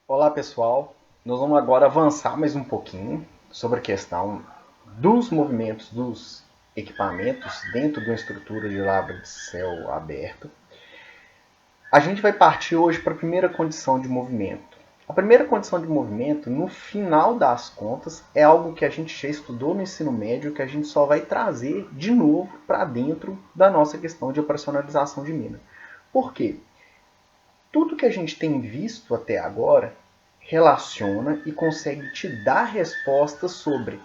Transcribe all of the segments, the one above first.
Olá pessoal, nós vamos agora avançar mais um pouquinho sobre a questão dos movimentos dos equipamentos dentro de uma estrutura de lavra de céu aberto. A gente vai partir hoje para a primeira condição de movimento. A primeira condição de movimento, no final das contas, é algo que a gente já estudou no ensino médio, que a gente só vai trazer de novo para dentro da nossa questão de operacionalização de mina. Por quê? Tudo que a gente tem visto até agora relaciona e consegue te dar respostas sobre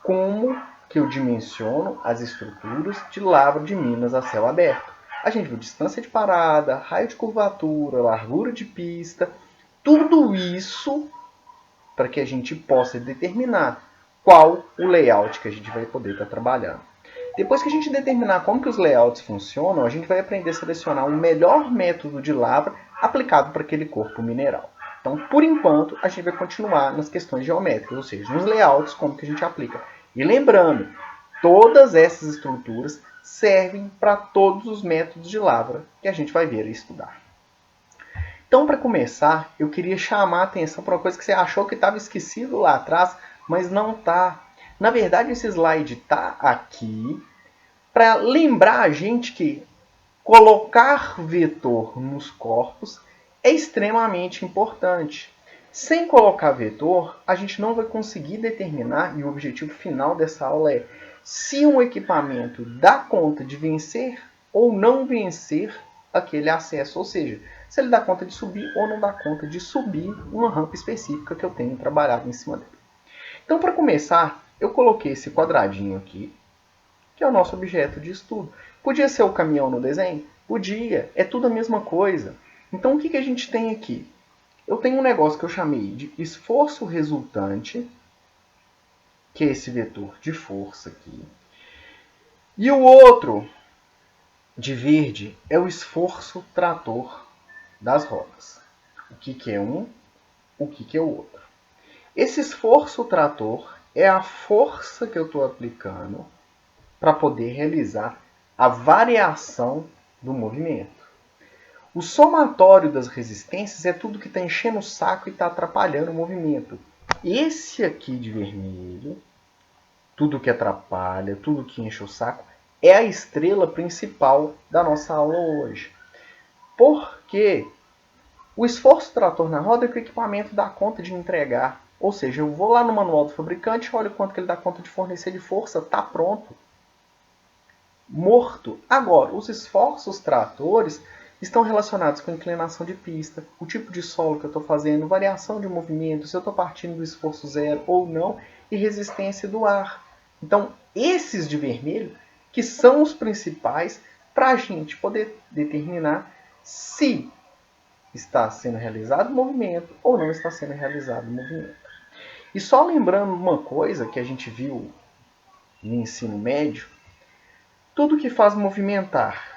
como que eu dimensiono as estruturas de lavra de minas a céu aberto. A gente viu distância de parada, raio de curvatura, largura de pista, tudo isso para que a gente possa determinar qual o layout que a gente vai poder estar trabalhando. Depois que a gente determinar como que os layouts funcionam, a gente vai aprender a selecionar o melhor método de lavra aplicado para aquele corpo mineral. Então, por enquanto, a gente vai continuar nas questões geométricas, ou seja, nos layouts, como que a gente aplica. E lembrando, todas essas estruturas servem para todos os métodos de lavra que a gente vai ver e estudar. Então, para começar, eu queria chamar a atenção para uma coisa que você achou que estava esquecido lá atrás, mas não está. Na verdade, esse slide está aqui para lembrar a gente que colocar vetor nos corpos é extremamente importante. Sem colocar vetor, a gente não vai conseguir determinar, e o objetivo final dessa aula é se um equipamento dá conta de vencer ou não vencer aquele acesso, ou seja, se ele dá conta de subir ou não dá conta de subir uma rampa específica que eu tenho trabalhado em cima dele. Então, para começar, eu coloquei esse quadradinho aqui, que é o nosso objeto de estudo. Podia ser o caminhão no desenho? Podia, é tudo a mesma coisa. Então, o que a gente tem aqui? Eu tenho um negócio que eu chamei de esforço resultante, que é esse vetor de força aqui. E o outro, de verde, é o esforço trator das rodas. O que é um, o que é o outro. Esse esforço trator é a força que eu estou aplicando para poder realizar a variação do movimento. O somatório das resistências é tudo que está enchendo o saco e está atrapalhando o movimento. Esse aqui de vermelho, tudo que atrapalha, tudo que enche o saco, é a estrela principal da nossa aula hoje. Porque o esforço trator na roda é que o equipamento dá conta de entregar. Ou seja, eu vou lá no manual do fabricante, olho quanto que ele dá conta de fornecer de força, está pronto. Morto. Agora, os esforços tratores estão relacionados com a inclinação de pista, o tipo de solo que eu estou fazendo, variação de movimento, se eu estou partindo do esforço zero ou não, e resistência do ar. Então, esses de vermelho, que são os principais para a gente poder determinar se está sendo realizado o movimento ou não está sendo realizado o movimento. E só lembrando uma coisa que a gente viu no ensino médio, tudo que faz movimentar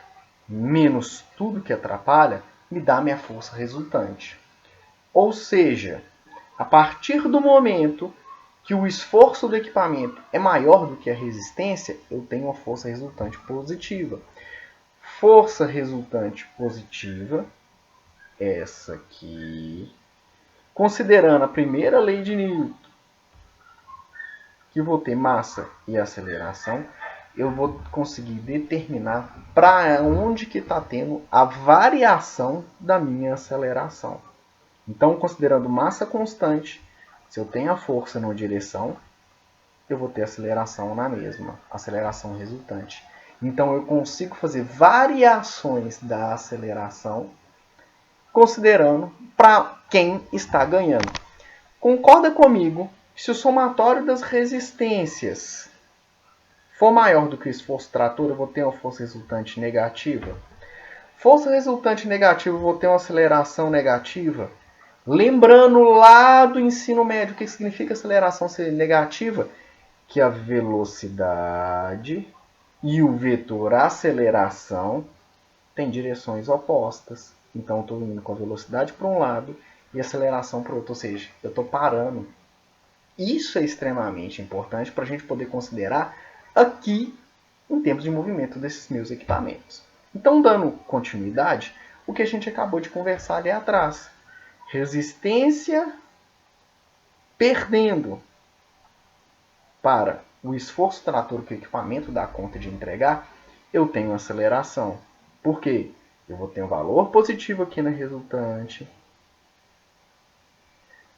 menos tudo que atrapalha me dá minha força resultante. Ou seja, a partir do momento que o esforço do equipamento é maior do que a resistência, eu tenho uma força resultante positiva. Força resultante positiva, essa aqui, considerando a primeira lei de Newton, que vou ter massa e aceleração, eu vou conseguir determinar para onde que está tendo a variação da minha aceleração. Então, considerando massa constante, se eu tenho a força numa direção, eu vou ter aceleração na mesma, aceleração resultante. Então, eu consigo fazer variações da aceleração, considerando para quem está ganhando. Concorda comigo? Se o somatório das resistências for maior do que o esforço trator, eu vou ter uma força resultante negativa. Força resultante negativa, eu vou ter uma aceleração negativa. Lembrando lá do ensino médio, o que significa aceleração ser negativa? Que a velocidade e o vetor aceleração têm direções opostas. Então, eu estou indo com a velocidade para um lado e a aceleração para o outro. Ou seja, eu estou parando. Isso é extremamente importante para a gente poder considerar aqui em termos de movimento desses meus equipamentos. Então, dando continuidade, o que a gente acabou de conversar ali atrás. resistência perdendo para o esforço trator que o equipamento dá conta de entregar, eu tenho aceleração. Por quê? Eu vou ter um valor positivo aqui na resultante.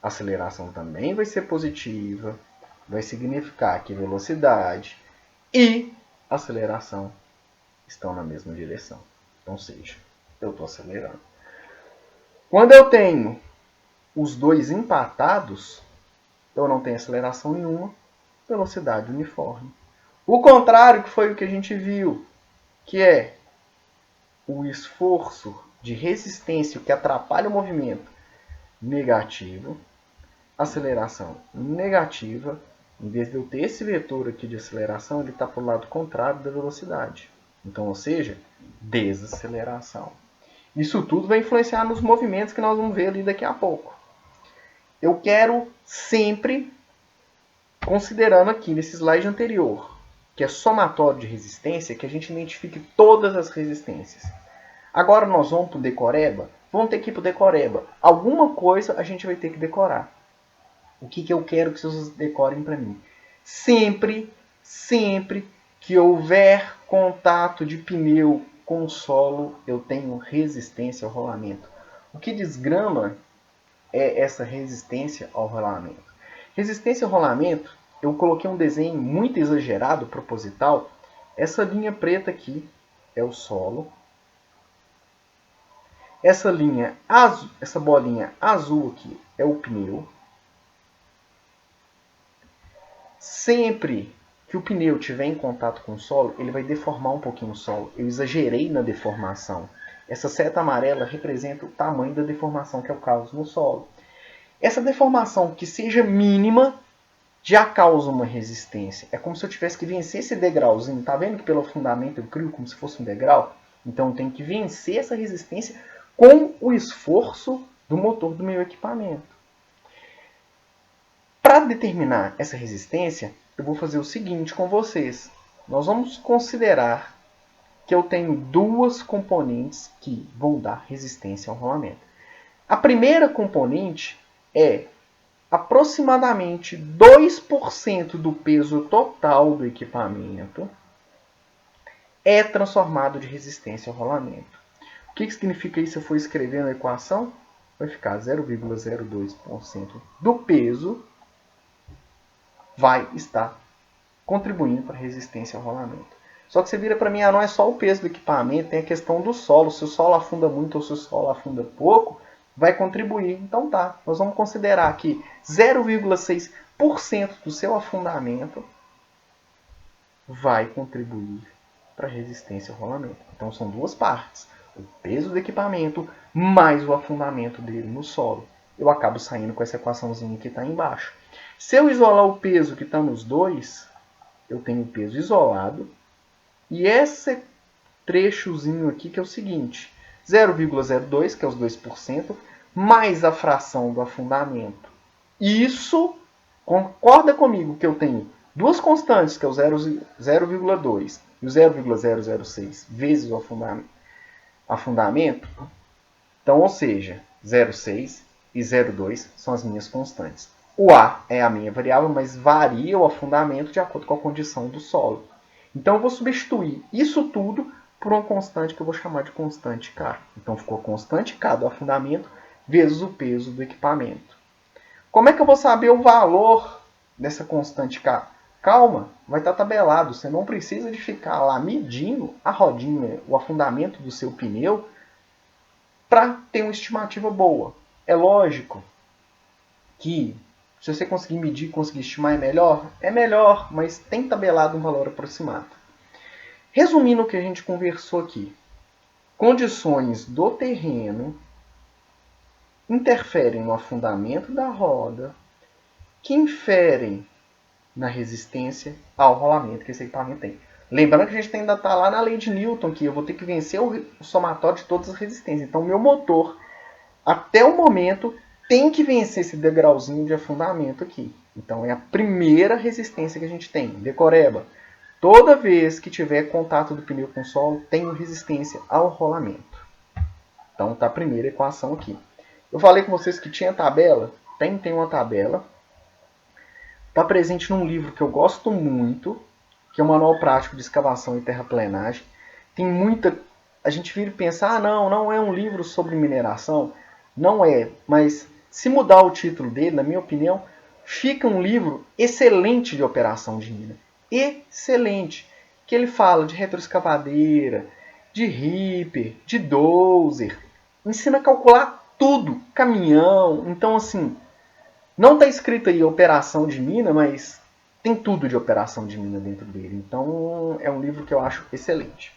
A aceleração também vai ser positiva. Vai significar que velocidade e aceleração estão na mesma direção. Ou seja, eu estou acelerando. Quando eu tenho os dois empatados, eu não tenho aceleração nenhuma, velocidade uniforme. O contrário que foi o que a gente viu, que é o esforço de resistência que atrapalha o movimento negativo, aceleração negativa. Em vez de eu ter esse vetor aqui de aceleração, ele está para o lado contrário da velocidade. Então, ou seja, desaceleração. Isso tudo vai influenciar nos movimentos que nós vamos ver ali daqui a pouco. Eu quero sempre, considerando aqui nesse slide anterior, que é somatório de resistência, que a gente identifique todas as resistências. Agora nós vamos para o decoreba? Vamos ter que ir para o decoreba. Alguma coisa a gente vai ter que decorar. O que eu quero que vocês decorem para mim? Sempre que houver contato de pneu com o solo, eu tenho resistência ao rolamento. O que desgrama é essa resistência ao rolamento. Resistência ao rolamento, eu coloquei um desenho muito exagerado, proposital. Essa linha preta aqui é o solo. Essa linha azul, essa bolinha azul aqui é o pneu. Sempre que o pneu estiver em contato com o solo, ele vai deformar um pouquinho o solo. Eu exagerei na deformação. Essa seta amarela representa o tamanho da deformação que eu causo no solo. Essa deformação que seja mínima já causa uma resistência. É como se eu tivesse que vencer esse degrauzinho. Está vendo que pelo fundamento eu crio como se fosse um degrau? Então eu tenho que vencer essa resistência com o esforço do motor do meu equipamento. Para determinar essa resistência, eu vou fazer o seguinte com vocês. Nós vamos considerar que eu tenho duas componentes que vão dar resistência ao rolamento. A primeira componente é aproximadamente 2% do peso total do equipamento é transformado de resistência ao rolamento. O que significa isso se eu for escrever na equação? Vai ficar 0,02% do peso vai estar contribuindo para a resistência ao rolamento. Só que você vira para mim, não é só o peso do equipamento, tem a questão do solo. Se o solo afunda muito ou se o solo afunda pouco, vai contribuir. Então tá, nós vamos considerar que 0,6% do seu afundamento vai contribuir para a resistência ao rolamento. Então são duas partes. O peso do equipamento mais o afundamento dele no solo. Eu acabo saindo com essa equaçãozinha que está embaixo. Se eu isolar o peso que está nos dois, eu tenho o peso isolado. E esse trechozinho aqui que é o seguinte. 0,02, que é os 2%, mais a fração do afundamento. Isso, concorda comigo que eu tenho duas constantes, que é o 0,2 e o 0,006 vezes o afundamento. Então, ou seja, 0,6 e 0,2 são as minhas constantes. O A é a minha variável, mas varia o afundamento de acordo com a condição do solo. Então, eu vou substituir isso tudo por uma constante que eu vou chamar de constante K. Então, ficou a constante K do afundamento vezes o peso do equipamento. Como é que eu vou saber o valor dessa constante K? Calma, vai estar tabelado. Você não precisa de ficar lá medindo a rodinha, o afundamento do seu pneu, para ter uma estimativa boa. É lógico que se você conseguir medir e conseguir estimar é melhor, mas tem tabelado um valor aproximado. Resumindo o que a gente conversou aqui, condições do terreno interferem no afundamento da roda, que inferem na resistência ao rolamento que esse equipamento tem. Lembrando que a gente ainda está lá na lei de Newton, que eu vou ter que vencer o somatório de todas as resistências. Então, meu motor, até o momento, tem que vencer esse degrauzinho de afundamento aqui. Então, é a primeira resistência que a gente tem. Decoreba. Toda vez que tiver contato do pneu com o solo, tem resistência ao rolamento. Então, está a primeira equação aqui. Eu falei com vocês que tinha tabela? Tem uma tabela. Está presente num livro que eu gosto muito, que é o Manual Prático de Escavação e Terraplenagem. Tem muita... A gente vira e pensa, não é um livro sobre mineração. Não é, mas se mudar o título dele, na minha opinião, fica um livro excelente de operação de mina. Excelente. Que ele fala de retroescavadeira, de ripper, de dozer. Ensina a calcular tudo. Caminhão. Então, assim, não está escrito aí operação de mina, mas tem tudo de operação de mina dentro dele. Então, é um livro que eu acho excelente.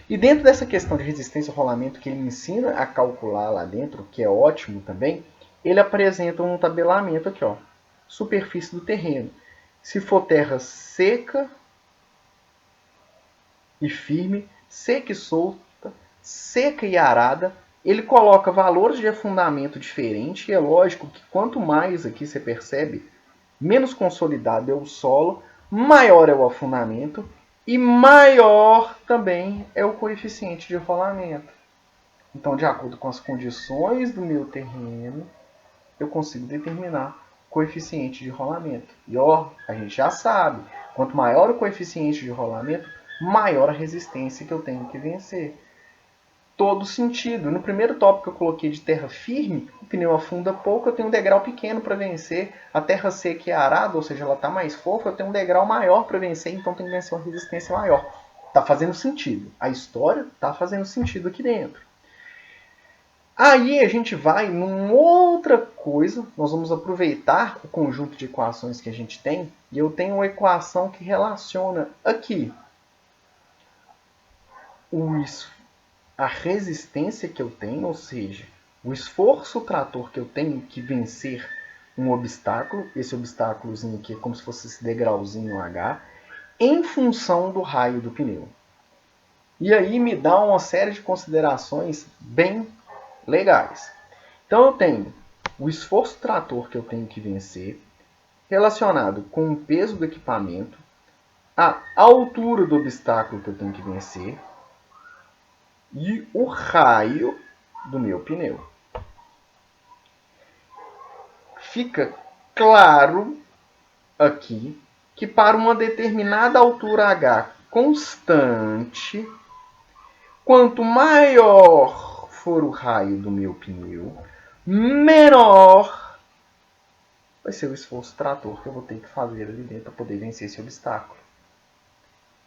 E dentro dessa questão de resistência ao rolamento que ele ensina a calcular lá dentro, que é ótimo também, ele apresenta um tabelamento aqui, ó, superfície do terreno. Se for terra seca e firme, seca e solta, seca e arada, ele coloca valores de afundamento diferentes, e é lógico que quanto mais aqui você percebe, menos consolidado é o solo, maior é o afundamento, e maior também é o coeficiente de rolamento. Então, de acordo com as condições do meu terreno, eu consigo determinar o coeficiente de rolamento. E ó, a gente já sabe, quanto maior o coeficiente de rolamento, maior a resistência que eu tenho que vencer. Todo sentido. No primeiro tópico que eu coloquei de terra firme, o pneu afunda pouco, eu tenho um degrau pequeno para vencer. A terra seca e arada, ou seja, ela está mais fofa, eu tenho um degrau maior para vencer, então tem que vencer uma resistência maior. Está fazendo sentido. A história está fazendo sentido aqui dentro. Aí a gente vai numa outra coisa, nós vamos aproveitar o conjunto de equações que a gente tem, e eu tenho uma equação que relaciona aqui a resistência que eu tenho, ou seja, o esforço trator que eu tenho que vencer um obstáculo, esse obstáculozinho aqui é como se fosse esse degrauzinho H, em função do raio do pneu. E aí me dá uma série de considerações bem legais. Então eu tenho o esforço trator que eu tenho que vencer, relacionado com o peso do equipamento, a altura do obstáculo que eu tenho que vencer, e o raio do meu pneu. Fica claro aqui que para uma determinada altura H constante, quanto maior for o raio do meu pneu, menor vai ser o esforço trator que eu vou ter que fazer ali dentro para poder vencer esse obstáculo.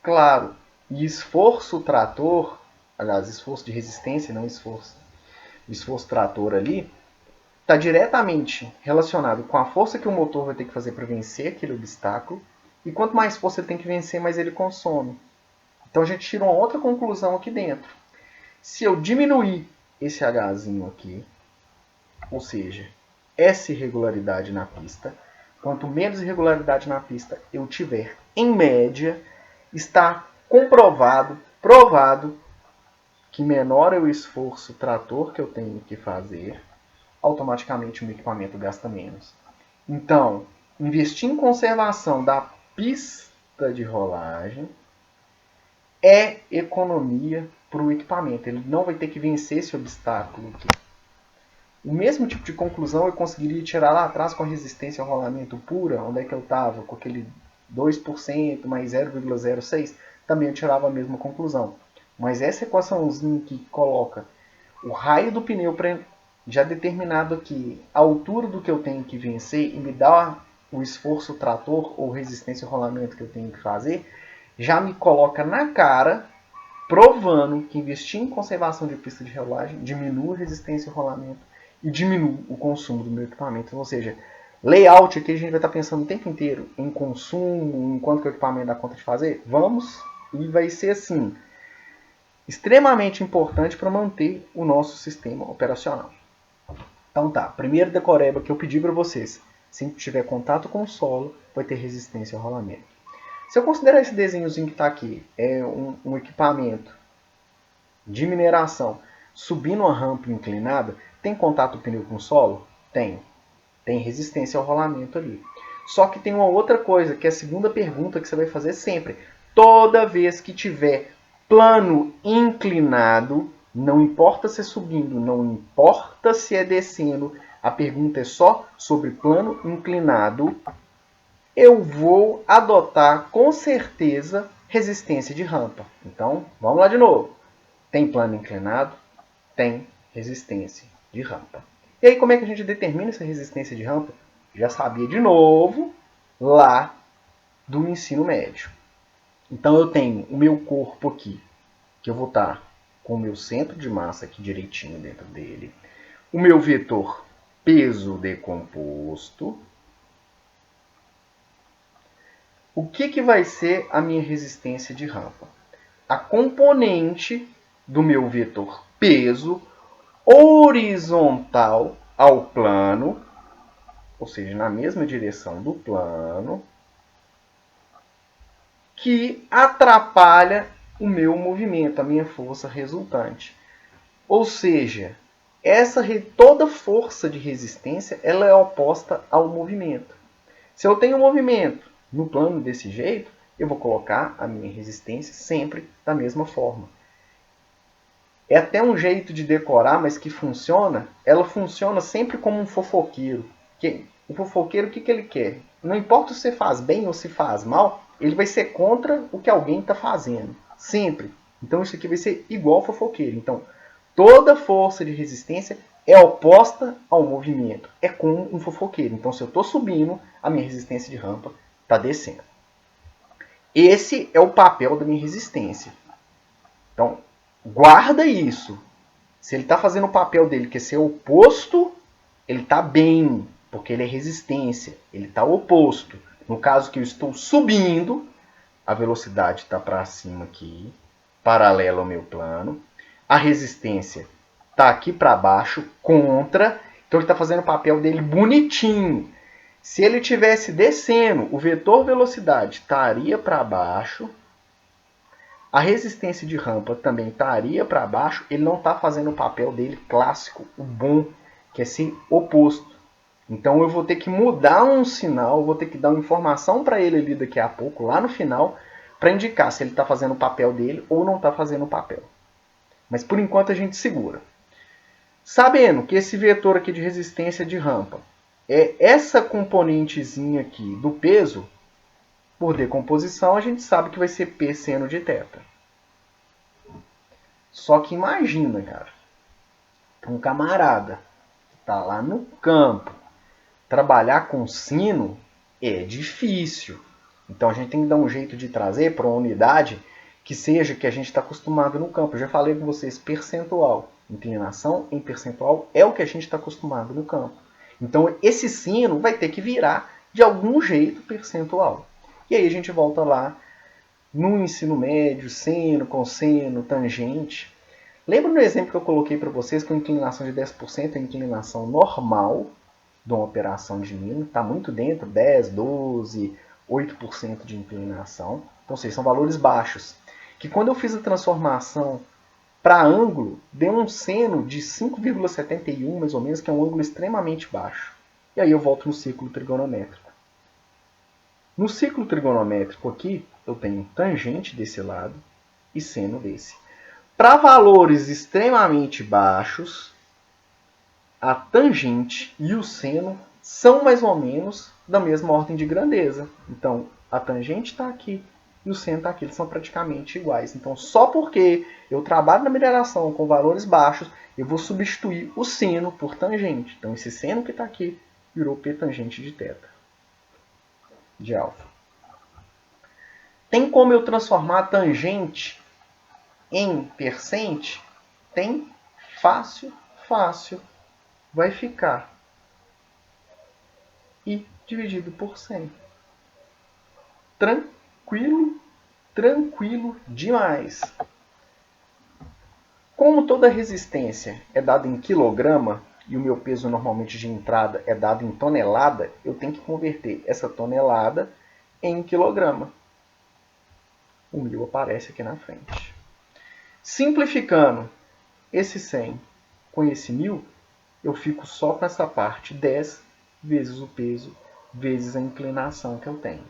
Claro, e esforço trator, aliás, esforço de resistência, não esforço. O esforço trator ali está diretamente relacionado com a força que o motor vai ter que fazer para vencer aquele obstáculo. E quanto mais força ele tem que vencer, mais ele consome. Então a gente tira uma outra conclusão aqui dentro. Se eu diminuir esse Hzinho aqui, ou seja, essa irregularidade na pista, quanto menos irregularidade na pista eu tiver, em média, está comprovado, provado, que menor é o esforço trator que eu tenho que fazer, automaticamente o meu equipamento gasta menos. Então, investir em conservação da pista de rolagem é economia para o equipamento. Ele não vai ter que vencer esse obstáculo aqui. O mesmo tipo de conclusão eu conseguiria tirar lá atrás com a resistência ao rolamento pura, onde é que eu estava, com aquele 2% mais 0,06, também eu tirava a mesma conclusão. Mas essa equaçãozinha que coloca o raio do pneu já determinado aqui, a altura do que eu tenho que vencer e me dá o esforço trator ou resistência ao rolamento que eu tenho que fazer, já me coloca na cara, provando que investir em conservação de pista de rolagem diminui a resistência ao rolamento e diminui o consumo do meu equipamento. Ou seja, layout aqui a gente vai estar pensando o tempo inteiro em consumo, em quanto que o equipamento dá conta de fazer. Vamos, e vai ser assim, extremamente importante para manter o nosso sistema operacional. Então tá, primeiro decoreba que eu pedi para vocês, sempre que tiver contato com o solo, vai ter resistência ao rolamento. Se eu considerar esse desenhozinho que está aqui, é um equipamento de mineração subindo uma rampa inclinada, tem contato do pneu com o solo? Tem. Tem resistência ao rolamento ali. Só que tem uma outra coisa, que é a segunda pergunta que você vai fazer sempre. Toda vez que tiver plano inclinado, Não importa se é subindo, não importa se é descendo, a pergunta é só sobre plano inclinado. Eu vou adotar com certeza resistência de rampa. Então, vamos lá de novo. Tem plano inclinado? Tem resistência de rampa. E aí, como é que a gente determina essa resistência de rampa? Já sabia de novo lá do ensino médio. Então, eu tenho o meu corpo aqui, que eu vou estar com o meu centro de massa aqui direitinho dentro dele. O meu vetor peso decomposto. O que vai ser a minha resistência de rampa? A componente do meu vetor peso horizontal ao plano, ou seja, na mesma direção do plano, que atrapalha o meu movimento, a minha força resultante. Ou seja, toda força de resistência ela é oposta ao movimento. Se eu tenho um movimento no plano desse jeito, eu vou colocar a minha resistência sempre da mesma forma. É até um jeito de decorar, mas que funciona. Ela funciona sempre como um fofoqueiro. O fofoqueiro, o que ele quer? Não importa se você faz bem ou se faz mal, ele vai ser contra o que alguém está fazendo. Sempre. Então isso aqui vai ser igual ao fofoqueiro. Então, toda força de resistência é oposta ao movimento. É como um fofoqueiro. Então, se eu estou subindo, a minha resistência de rampa está descendo. Esse é o papel da minha resistência. Então, guarda isso. Se ele está fazendo o papel dele, que é ser oposto, ele está bem, porque ele é resistência. Ele está oposto. No caso que eu estou subindo, a velocidade está para cima aqui, paralela ao meu plano. A resistência está aqui para baixo, contra. Então ele está fazendo o papel dele bonitinho. Se ele estivesse descendo, o vetor velocidade estaria para baixo. A resistência de rampa também estaria para baixo. Ele não está fazendo o papel dele clássico, o bom, que é ser oposto. Então eu vou ter que mudar um sinal, vou ter que dar uma informação para ele ali daqui a pouco, lá no final, para indicar se ele está fazendo o papel dele ou não está fazendo o papel. Mas por enquanto a gente segura. Sabendo que esse vetor aqui de resistência de rampa é essa componentezinha aqui do peso, por decomposição a gente sabe que vai ser P seno de θ. Só que imagina, cara, um camarada que está lá no campo, trabalhar com sino é difícil. Então a gente tem que dar um jeito de trazer para uma unidade que seja que a gente está acostumado no campo. Eu já falei com vocês, percentual. Inclinação em percentual é o que a gente está acostumado no campo. Então esse sino vai ter que virar de algum jeito percentual. E aí a gente volta lá no ensino médio, seno, cosseno, tangente. Lembra do exemplo que eu coloquei para vocês com inclinação de 10% é a inclinação normal de uma operação de mino? Está muito dentro, 10, 12, 8% de inclinação. Então, são valores baixos. Que quando eu fiz a transformação para ângulo, deu um seno de 5,71 mais ou menos, que é um ângulo extremamente baixo. E aí eu volto no círculo trigonométrico. No círculo trigonométrico aqui, eu tenho tangente desse lado e seno desse. Para valores extremamente baixos, a tangente e o seno são mais ou menos da mesma ordem de grandeza. Então, a tangente está aqui e o seno está aqui. Eles são praticamente iguais. Então, só porque eu trabalho na mineração com valores baixos, eu vou substituir o seno por tangente. Então, esse seno que está aqui virou P tangente de θ, de alfa. Tem como eu transformar a tangente em percente? Tem. Fácil, fácil. Vai ficar I dividido por 100. Tranquilo, tranquilo demais. Como toda resistência é dada em quilograma, e o meu peso normalmente de entrada é dado em tonelada, eu tenho que converter essa tonelada em quilograma. O 1000 aparece aqui na frente. Simplificando esse 100 com esse 1000, eu fico só com essa parte, 10 vezes o peso, vezes a inclinação que eu tenho.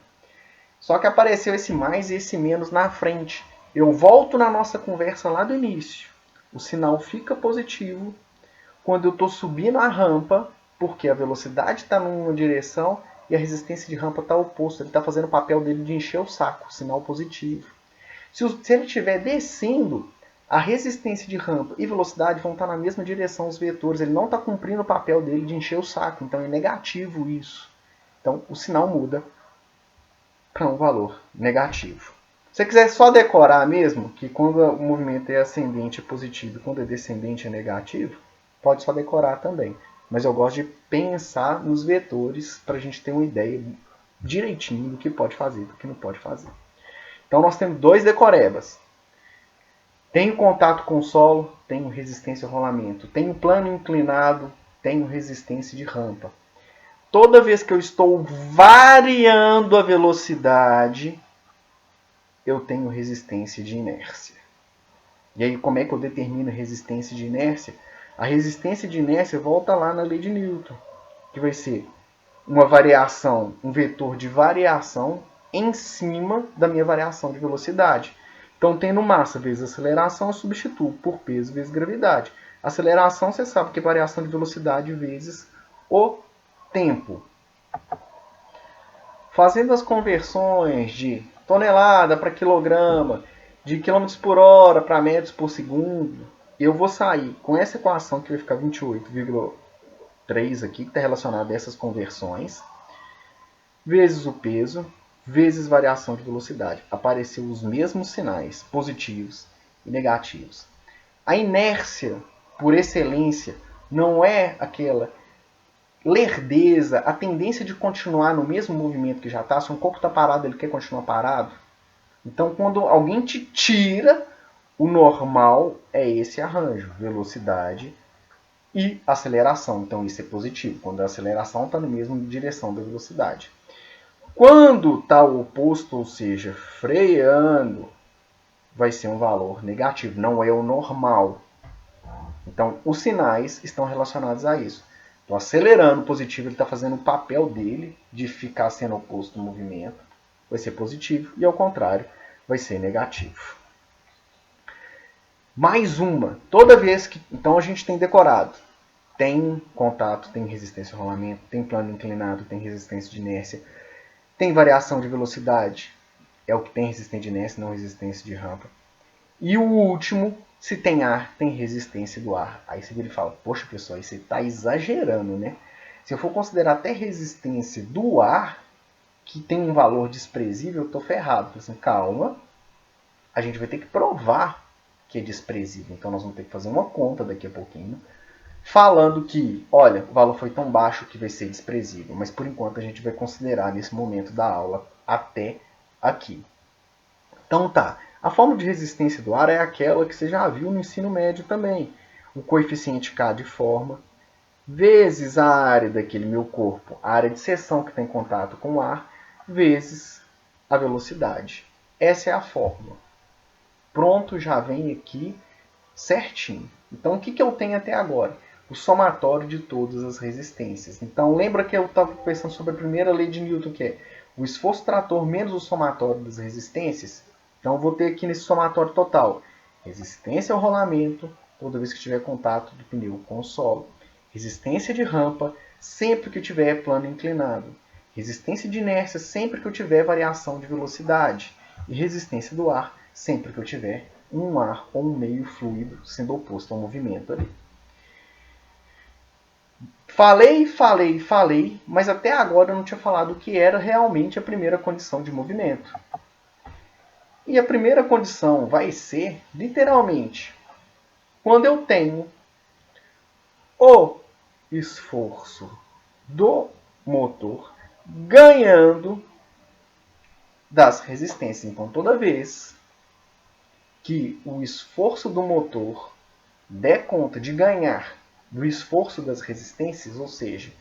Só que apareceu esse mais e esse menos na frente. Eu volto na nossa conversa lá do início. O sinal fica positivo quando eu estou subindo a rampa, porque a velocidade está numa direção e a resistência de rampa está oposta. Ele está fazendo o papel dele de encher o saco, sinal positivo. Se ele estiver descendo, a resistência de rampa e velocidade vão estar na mesma direção, os vetores. Ele não está cumprindo o papel dele de encher o saco, então é negativo isso. Então o sinal muda para um valor negativo. Se você quiser só decorar mesmo, que quando o movimento é ascendente é positivo e quando é descendente é negativo, pode só decorar também. Mas eu gosto de pensar nos vetores para a gente ter uma ideia direitinho do que pode fazer e do que não pode fazer. Então nós temos dois decorebas. Tenho contato com o solo, tenho resistência ao rolamento. Tenho plano inclinado, tenho resistência de rampa. Toda vez que eu estou variando a velocidade, eu tenho resistência de inércia. E aí, como é que eu determino a resistência de inércia? A resistência de inércia volta lá na lei de Newton, que vai ser uma variação, um vetor de variação em cima da minha variação de velocidade. Então, tendo massa vezes aceleração, eu substituo por peso vezes gravidade. Aceleração, você sabe que é variação de velocidade vezes o tempo. Fazendo as conversões de tonelada para quilograma, de quilômetros por hora para metros por segundo, eu vou sair com essa equação que vai ficar 28,3 aqui, que está relacionada a essas conversões, vezes o peso, vezes variação de velocidade. Apareceu os mesmos sinais, positivos e negativos. A inércia, por excelência, não é aquela lerdeza, a tendência de continuar no mesmo movimento que já está. Se um corpo está parado, ele quer continuar parado. Então, quando alguém te tira, o normal é esse arranjo, velocidade e aceleração. Então, isso é positivo, quando a aceleração está na mesma direção da velocidade. Quando está o oposto, ou seja, freando, vai ser um valor negativo, não é o normal. Então, os sinais estão relacionados a isso. Estou acelerando positivo, ele está fazendo o papel dele de ficar sendo oposto ao movimento, vai ser positivo, e ao contrário, vai ser negativo. Mais uma, toda vez que... Então a gente tem decorado. Tem contato, tem resistência ao rolamento, tem plano inclinado, tem resistência de inércia, tem variação de velocidade, é o que tem resistência de inércia, não resistência de rampa. E o último, se tem ar, tem resistência do ar. Aí você vira e fala, poxa pessoal, você está exagerando, né? Se eu for considerar até resistência do ar, que tem um valor desprezível, eu estou ferrado. Assim, calma, a gente vai ter que provar que é desprezível. Então nós vamos ter que fazer uma conta daqui a pouquinho, falando que, olha, o valor foi tão baixo que vai ser desprezível. Mas por enquanto a gente vai considerar nesse momento da aula até aqui. Então tá, a fórmula de resistência do ar é aquela que você já viu no ensino médio também. O coeficiente K de forma, vezes a área daquele meu corpo, a área de seção que tem contato com o ar, vezes a velocidade. Essa é a fórmula. Pronto, já vem aqui certinho. Então o que eu tenho até agora? O somatório de todas as resistências. Então lembra que eu estava pensando sobre a primeira lei de Newton, que é o esforço trator menos o somatório das resistências? Então eu vou ter aqui nesse somatório total resistência ao rolamento, toda vez que tiver contato do pneu com o solo. Resistência de rampa, sempre que eu tiver plano inclinado. Resistência de inércia, sempre que eu tiver variação de velocidade. E resistência do ar, sempre que eu tiver um ar ou um meio fluido sendo oposto ao movimento ali. Falei, mas até agora eu não tinha falado o que era realmente a primeira condição de movimento. E a primeira condição vai ser, literalmente, quando eu tenho o esforço do motor ganhando das resistências. Então, toda vez que o esforço do motor der conta de ganhar do esforço das resistências, ou seja,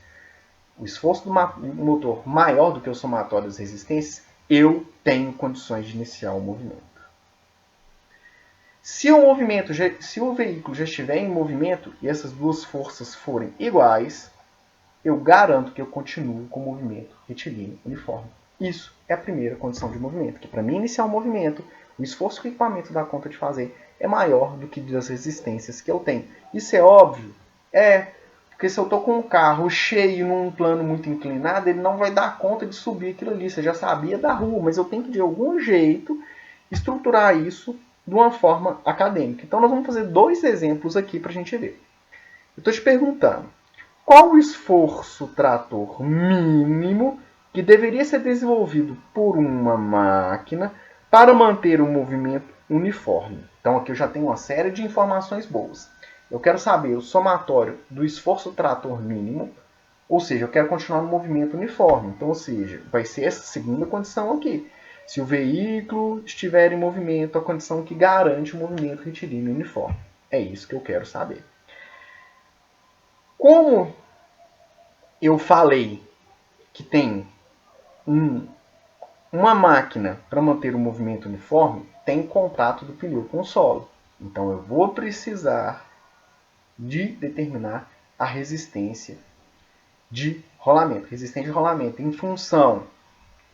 o esforço do motor maior do que o somatório das resistências, eu tenho condições de iniciar o movimento. Se o veículo já estiver em movimento e essas duas forças forem iguais, eu garanto que eu continuo com o movimento retilíneo uniforme. Isso é a primeira condição de movimento, que para mim iniciar o movimento, o esforço que o equipamento dá conta de fazer é maior do que das resistências que eu tenho. Isso é óbvio? É, porque se eu estou com um carro cheio num plano muito inclinado, ele não vai dar conta de subir aquilo ali. Você já sabia da rua, mas eu tenho que de algum jeito estruturar isso de uma forma acadêmica. Então nós vamos fazer 2 exemplos aqui para a gente ver. Eu estou te perguntando, qual o esforço trator mínimo que deveria ser desenvolvido por uma máquina para manter o movimento uniforme? Então aqui eu já tenho uma série de informações boas. Eu quero saber o somatório do esforço trator mínimo, ou seja, eu quero continuar no movimento uniforme. Então, ou seja, vai ser essa segunda condição aqui. Se o veículo estiver em movimento, a condição que garante o movimento retilíneo uniforme. É isso que eu quero saber. Como eu falei que tem uma máquina para manter o movimento uniforme, tem contato do pneu com o solo. Então eu vou precisar de determinar a resistência de rolamento. Resistência de rolamento em função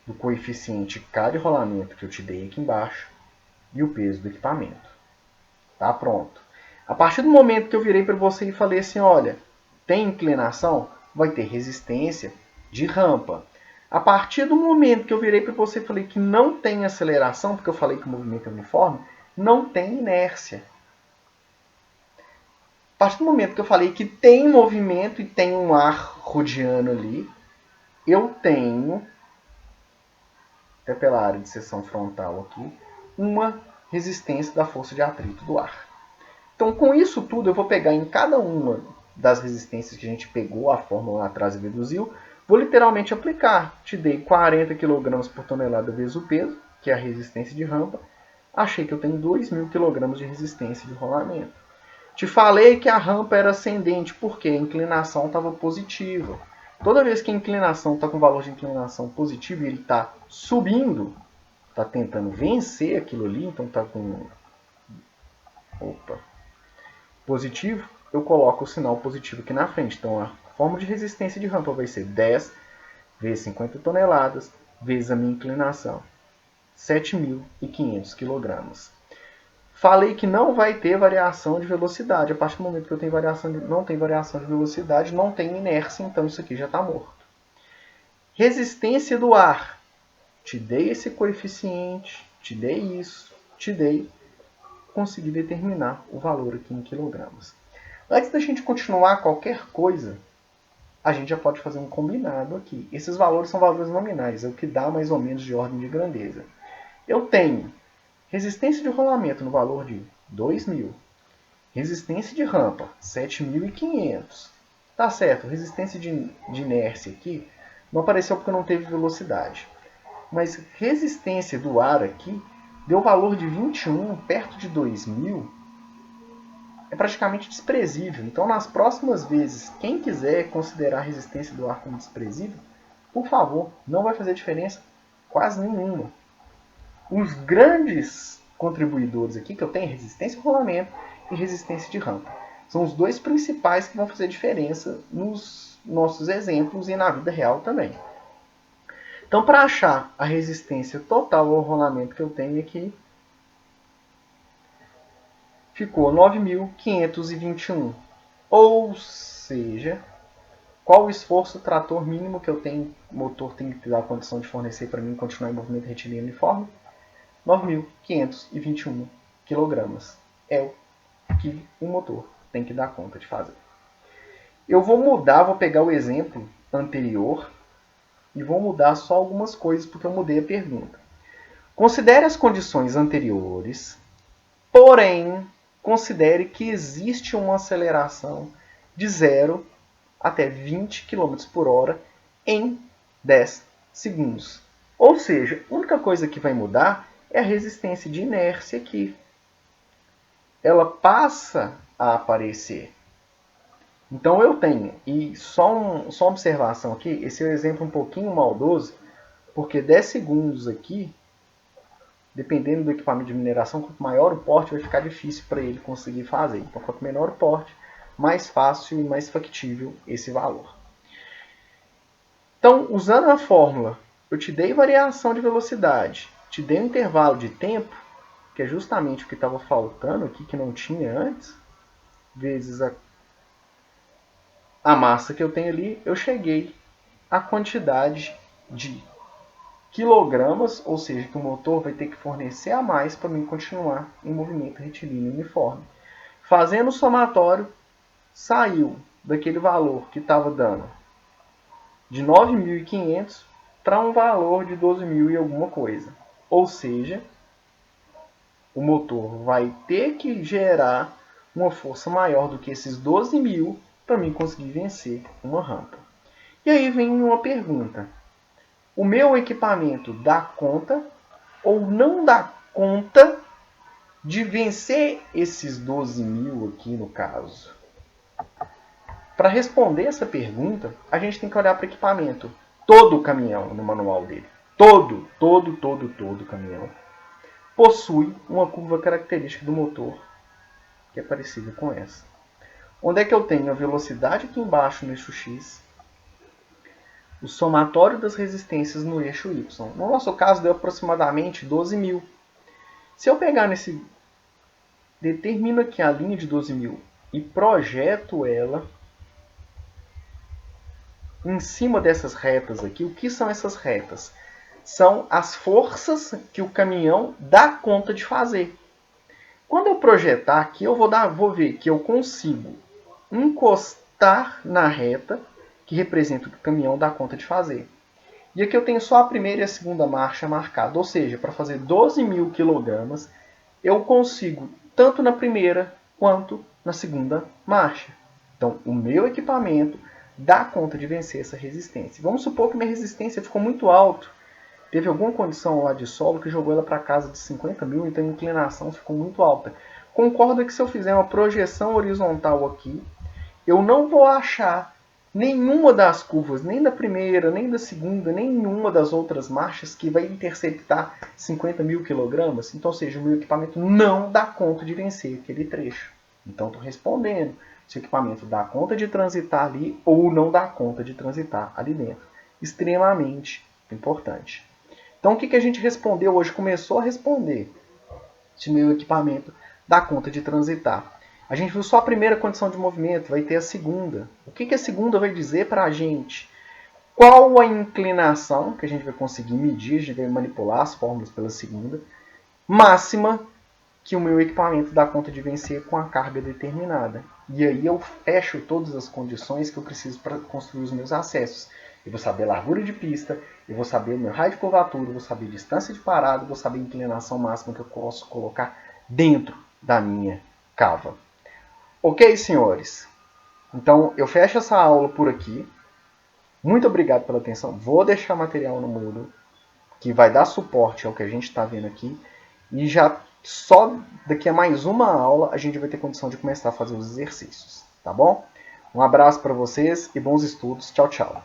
do coeficiente K de rolamento que eu te dei aqui embaixo e o peso do equipamento. Tá pronto. A partir do momento que eu virei para você e falei assim, olha, tem inclinação, vai ter resistência de rampa. A partir do momento que eu virei para você e falei que não tem aceleração, porque eu falei que o movimento é uniforme, não tem inércia. A partir do momento que eu falei que tem movimento e tem um ar rodeando ali, eu tenho, até pela área de seção frontal aqui, uma resistência da força de atrito do ar. Então, com isso tudo, eu vou pegar em cada uma das resistências que a gente pegou, a fórmula lá atrás e deduziu, vou literalmente aplicar. Te dei 40 kg por tonelada vezes o peso, que é a resistência de rampa. Achei que eu tenho 2.000 kg de resistência de rolamento. Te falei que a rampa era ascendente, porque a inclinação estava positiva. Toda vez que a inclinação está com valor de inclinação positivo e ele está subindo, está tentando vencer aquilo ali, então está com positivo, eu coloco o sinal positivo aqui na frente. Então a fórmula de resistência de rampa vai ser 10 vezes 50 toneladas vezes a minha inclinação, 7.500 kg. Falei que não vai ter variação de velocidade. A partir do momento que eu tenho não tem variação de velocidade, não tem inércia, então isso aqui já está morto. Resistência do ar. Te dei esse coeficiente, te dei isso, te dei. Consegui determinar o valor aqui em quilogramas. Antes da gente continuar qualquer coisa, a gente já pode fazer um combinado aqui. Esses valores são valores nominais, é o que dá mais ou menos de ordem de grandeza. Eu tenho resistência de rolamento no valor de 2.000. Resistência de rampa, 7.500. Tá certo, resistência de inércia aqui não apareceu porque não teve velocidade. Mas resistência do ar aqui deu valor de 21, perto de 2.000. É praticamente desprezível. Então, nas próximas vezes, quem quiser considerar a resistência do ar como desprezível, por favor, não vai fazer diferença quase nenhuma. Os grandes contribuidores aqui que eu tenho, resistência de rolamento e resistência de rampa. São os dois principais que vão fazer diferença nos nossos exemplos e na vida real também. Então, para achar a resistência total ao rolamento que eu tenho aqui, ficou 9.521. Ou seja, qual o esforço trator mínimo que o motor tem que dar a condição de fornecer para mim continuar em movimento retilíneo uniforme? 9.521 kg. É o que o motor tem que dar conta de fazer. Eu vou pegar o exemplo anterior e vou mudar só algumas coisas porque eu mudei a pergunta. Considere as condições anteriores, porém, considere que existe uma aceleração de 0 até 20 km por hora em 10 segundos. Ou seja, a única coisa que vai mudar é a resistência de inércia aqui. Ela passa a aparecer. Então eu tenho, e só uma observação aqui, esse é um exemplo um pouquinho maldoso, porque 10 segundos aqui, dependendo do equipamento de mineração, quanto maior o porte, vai ficar difícil para ele conseguir fazer. Então quanto menor o porte, mais fácil e mais factível esse valor. Então, usando a fórmula, eu te dei variação de velocidade, te dei um intervalo de tempo, que é justamente o que estava faltando aqui, que não tinha antes, vezes a massa que eu tenho ali, eu cheguei à quantidade de quilogramas, ou seja, que o motor vai ter que fornecer a mais para mim continuar em movimento retilíneo uniforme. Fazendo o somatório, saiu daquele valor que estava dando de 9.500 para um valor de 12.000 e alguma coisa. Ou seja, o motor vai ter que gerar uma força maior do que esses 12.000 para mim conseguir vencer uma rampa. E aí vem uma pergunta. O meu equipamento dá conta ou não dá conta de vencer esses 12.000 aqui no caso? Para responder essa pergunta, a gente tem que olhar para o equipamento. Todo o caminhão no manual dele, todo caminhão, possui uma curva característica do motor que é parecida com essa. Onde é que eu tenho a velocidade aqui embaixo no eixo X, o somatório das resistências no eixo Y. No nosso caso, deu aproximadamente 12.000. Se eu pegar determino aqui a linha de 12.000 e projeto ela em cima dessas retas aqui, o que são essas retas? São as forças que o caminhão dá conta de fazer. Quando eu projetar aqui, eu vou ver que eu consigo encostar na reta que representa o que o caminhão dá conta de fazer. E aqui eu tenho só a primeira e a segunda marcha marcada, ou seja, para fazer 12.000 kg, eu consigo tanto na primeira quanto na segunda marcha. Então, o meu equipamento dá conta de vencer essa resistência. Vamos supor que minha resistência ficou muito alta. Teve alguma condição lá de solo que jogou ela para casa de 50.000, então a inclinação ficou muito alta. Concordo que se eu fizer uma projeção horizontal aqui, eu não vou achar nenhuma das curvas, nem da primeira, nem da segunda, nenhuma das outras marchas que vai interceptar 50.000 kg. Então, ou seja, o meu equipamento não dá conta de vencer aquele trecho. Então, estou respondendo se o equipamento dá conta de transitar ali ou não dá conta de transitar ali dentro. Extremamente importante. Então, o que a gente respondeu hoje? Começou a responder se o meu equipamento dá conta de transitar. A gente viu só a primeira condição de movimento, vai ter a segunda. O que a segunda vai dizer para a gente? Qual a inclinação que a gente vai conseguir medir, a gente vai manipular as fórmulas pela segunda, máxima que o meu equipamento dá conta de vencer com a carga determinada. E aí eu fecho todas as condições que eu preciso para construir os meus acessos. Eu vou saber a largura de pista, eu vou saber o meu raio de curvatura, eu vou saber a distância de parada, eu vou saber a inclinação máxima que eu posso colocar dentro da minha cava. Ok, senhores? Então, eu fecho essa aula por aqui. Muito obrigado pela atenção. Vou deixar material no Moodle, que vai dar suporte ao que a gente está vendo aqui. E já só daqui a mais uma aula a gente vai ter condição de começar a fazer os exercícios. Tá bom? Um abraço para vocês e bons estudos. Tchau, tchau.